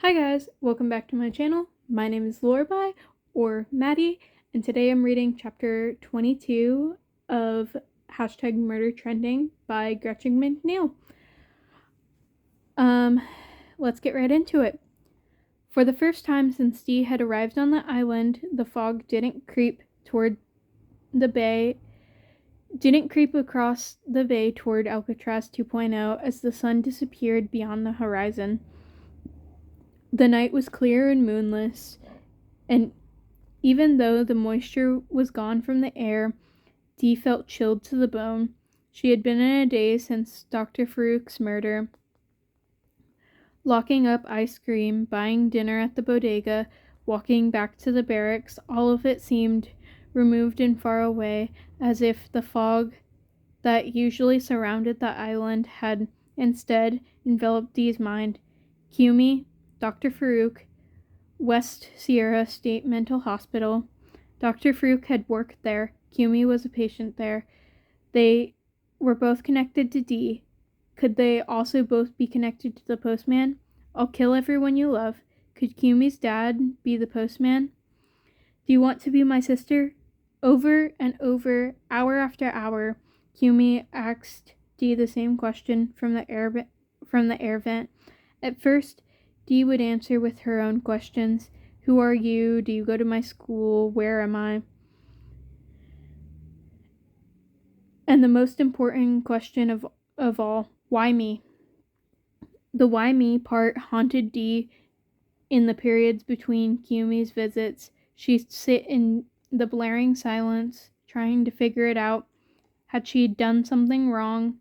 Hi guys, welcome back to my channel. My name is Lorbai, or Maddie, and today I'm reading chapter 22 of #Murder Trending by Gretchen McNeil. Let's get right into it. For the first time since Dee had arrived on the island, the fog didn't creep across the bay toward Alcatraz 2.0 as the sun disappeared beyond the horizon. The night was clear and moonless, and even though the moisture was gone from the air, Dee felt chilled to the bone. She had been in a daze since Dr. Farouk's murder. Locking up ice cream, buying dinner at the bodega, walking back to the barracks, all of it seemed removed and far away, as if the fog that usually surrounded the island had instead enveloped Dee's mind. Kumi, Dr. Farouk, West Sierra State Mental Hospital. Dr. Farouk had worked there. Kumi was a patient there. They were both connected to Dee. Could they also both be connected to the postman? I'll kill everyone you love. Could Kumi's dad be the postman? Do you want to be my sister? Over and over, hour after hour, Kumi asked Dee the same question from the air vent. At first, Dee would answer with her own questions. Who are you? Do you go to my school? Where am I? And the most important question of all, why me? The why me part haunted Dee in the periods between Kumi's visits. She'd sit in the blaring silence, trying to figure it out. Had she done something wrong?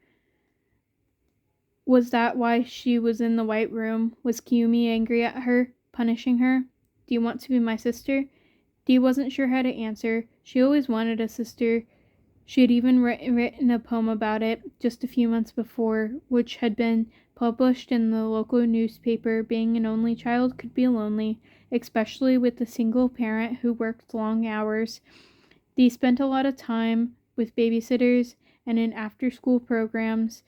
Was that why she was in the white room? Was Kumi angry at her, punishing her? Do you want to be my sister? Dee wasn't sure how to answer. She always wanted a sister. She had even written a poem about it just a few months before, which had been published in the local newspaper. Being an only child could be lonely, especially with a single parent who worked long hours. Dee spent a lot of time with babysitters and in after-school programs,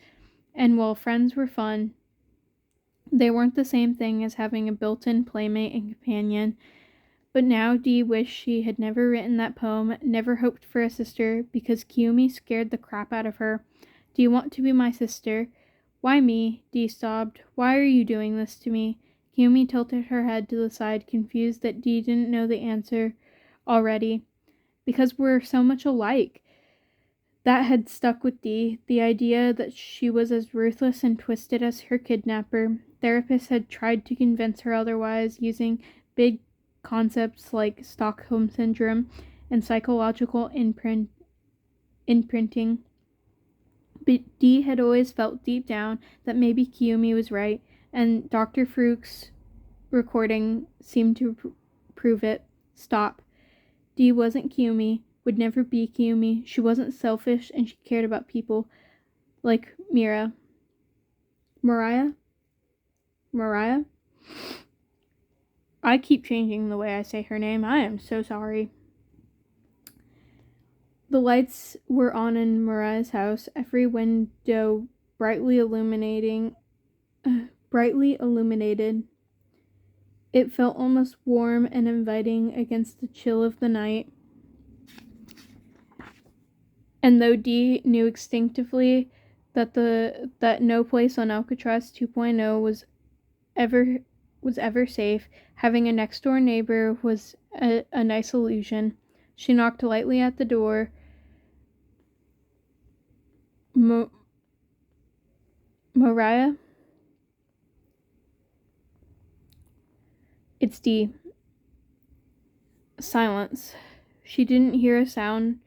and while friends were fun, they weren't the same thing as having a built-in playmate and companion. But now Dee wished she had never written that poem, never hoped for a sister, because Kumi scared the crap out of her. Do you want to be my sister? Why me? Dee sobbed. Why are you doing this to me? Kumi tilted her head to the side, confused that Dee didn't know the answer already. Because we're so much alike. That had stuck with Dee, the idea that she was as ruthless and twisted as her kidnapper. Therapists had tried to convince her otherwise, using big concepts like Stockholm Syndrome and psychological imprinting. But Dee had always felt deep down that maybe Kumi was right, and Dr. Farouk's recording seemed to prove it. Stop. Dee wasn't Kumi, would never be Kumi. She wasn't selfish, and she cared about people like Mira. Mariah? I keep changing the way I say her name. I am so sorry. The lights were on in Mariah's house, every window brightly illuminated. It felt almost warm and inviting against the chill of the night. And though Dee knew instinctively that no place on Alcatraz 2.0 was ever safe, having a next door neighbor was a nice illusion. She knocked lightly at the door. Mariah? It's Dee. Silence. She didn't hear a sound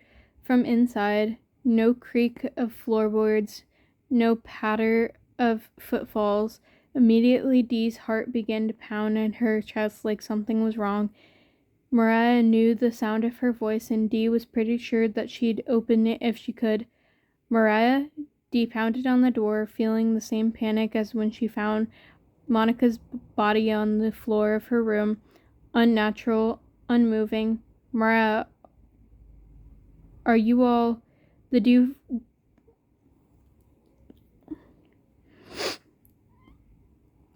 from inside. No creak of floorboards. No patter of footfalls. Immediately, Dee's heart began to pound in her chest like something was wrong. Mariah knew the sound of her voice, and Dee was pretty sure that she'd open it if she could. Mariah? Dee pounded on the door, feeling the same panic as when she found Monica's body on the floor of her room, unnatural, unmoving. Mariah, are you all... Did you...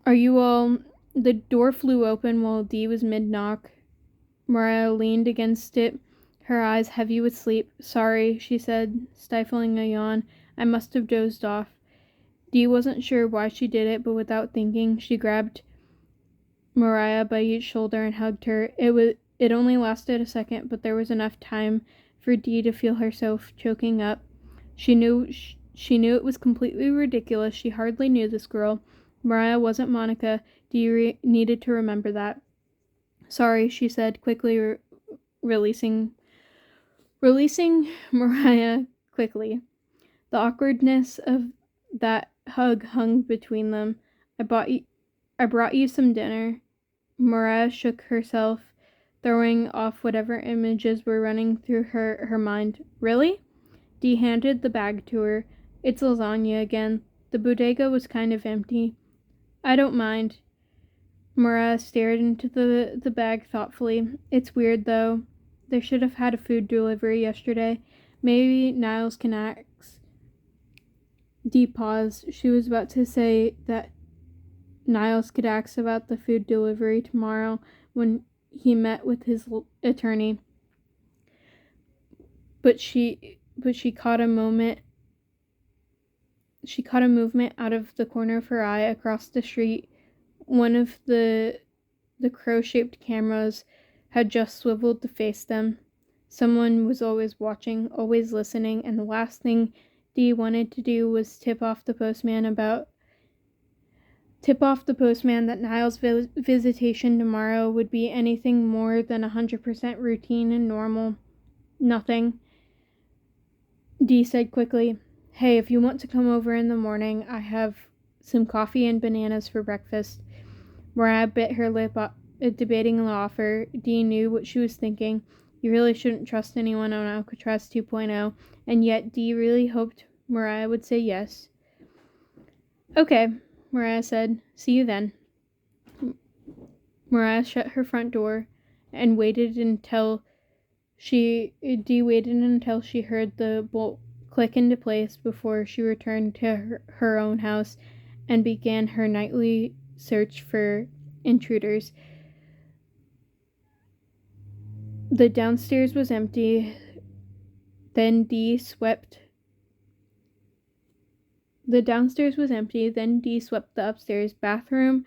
Are you all... The door flew open while Dee was mid-knock. Mariah leaned against it, her eyes heavy with sleep. "Sorry," she said, stifling a yawn. "I must have dozed off." Dee wasn't sure why she did it, but without thinking, she grabbed Mariah by each shoulder and hugged her. It only lasted a second, but there was enough time for Dee to feel herself choking up. She knew it was completely ridiculous. She hardly knew this girl. Mariah wasn't Monica. Dee needed to remember that. "Sorry," she said, quickly releasing Mariah quickly. The awkwardness of that hug hung between them. I brought you some dinner." Mariah shook herself, throwing off whatever images were running through her mind. "Really?" Dee handed the bag to her. "It's lasagna again. The bodega was kind of empty." "I don't mind." Mariah stared into the bag thoughtfully. "It's weird, though. They should have had a food delivery yesterday. Maybe Niles can ask." Dee paused. She was about to say that Niles could ask about the food delivery tomorrow when he met with his attorney. But she caught a movement out of the corner of her eye across the street. One of the crow-shaped cameras had just swiveled to face them. Someone was always watching, always listening, and the last thing Dee wanted to do was tip off the postman that Niles' visitation tomorrow would be anything more than 100% routine and normal. "Nothing," Dee said quickly. "Hey, if you want to come over in the morning, I have some coffee and bananas for breakfast." Mariah bit her lip up, debating the offer. Dee knew what she was thinking. You really shouldn't trust anyone on Alcatraz 2.0, and yet Dee really hoped Mariah would say yes. "Okay," Mariah said. "See you then." Mariah shut her front door and Dee waited until she heard the bolt click into place before she returned to her own house and began her nightly search for intruders. The downstairs was empty. Then Dee swept the upstairs bathroom,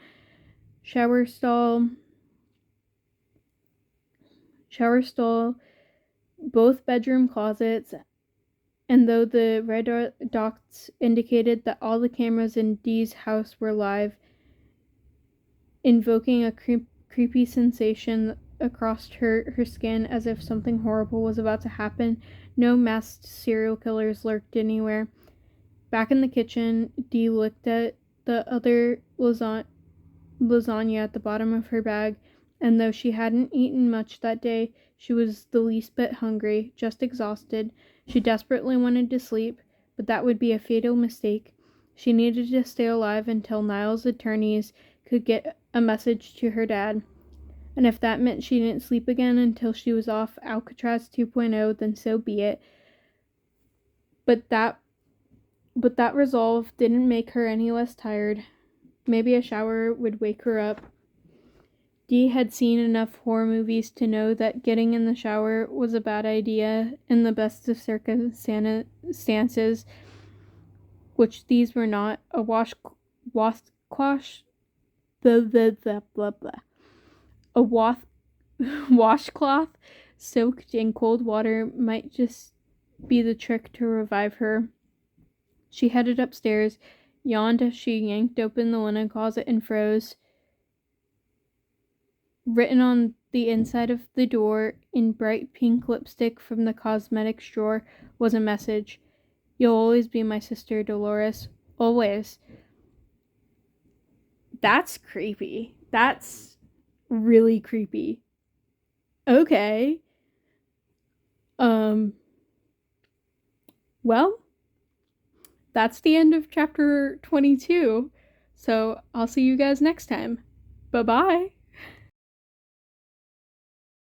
shower stall, both bedroom closets, and though the red dots indicated that all the cameras in Dee's house were live, invoking a creepy sensation across her skin as if something horrible was about to happen, no masked serial killers lurked anywhere. Back in the kitchen, Dee looked at the other lasagna at the bottom of her bag, and though she hadn't eaten much that day, she was the least bit hungry, just exhausted. She desperately wanted to sleep, but that would be a fatal mistake. She needed to stay alive until Niles' attorneys could get a message to her dad. And if that meant she didn't sleep again until she was off Alcatraz 2.0, then so be it. But that resolve didn't make her any less tired. Maybe a shower would wake her up. Dee had seen enough horror movies to know that getting in the shower was a bad idea in the best of circumstances, which these were not. A washcloth soaked in cold water might just be the trick to revive her. She headed upstairs, yawned as she yanked open the linen closet and froze. Written on the inside of the door in bright pink lipstick from the cosmetics drawer was a message. "You'll always be my sister, Dolores. Always." That's creepy. That's really creepy. Okay. Well, that's the end of chapter 22. So I'll see you guys next time. Bye-bye.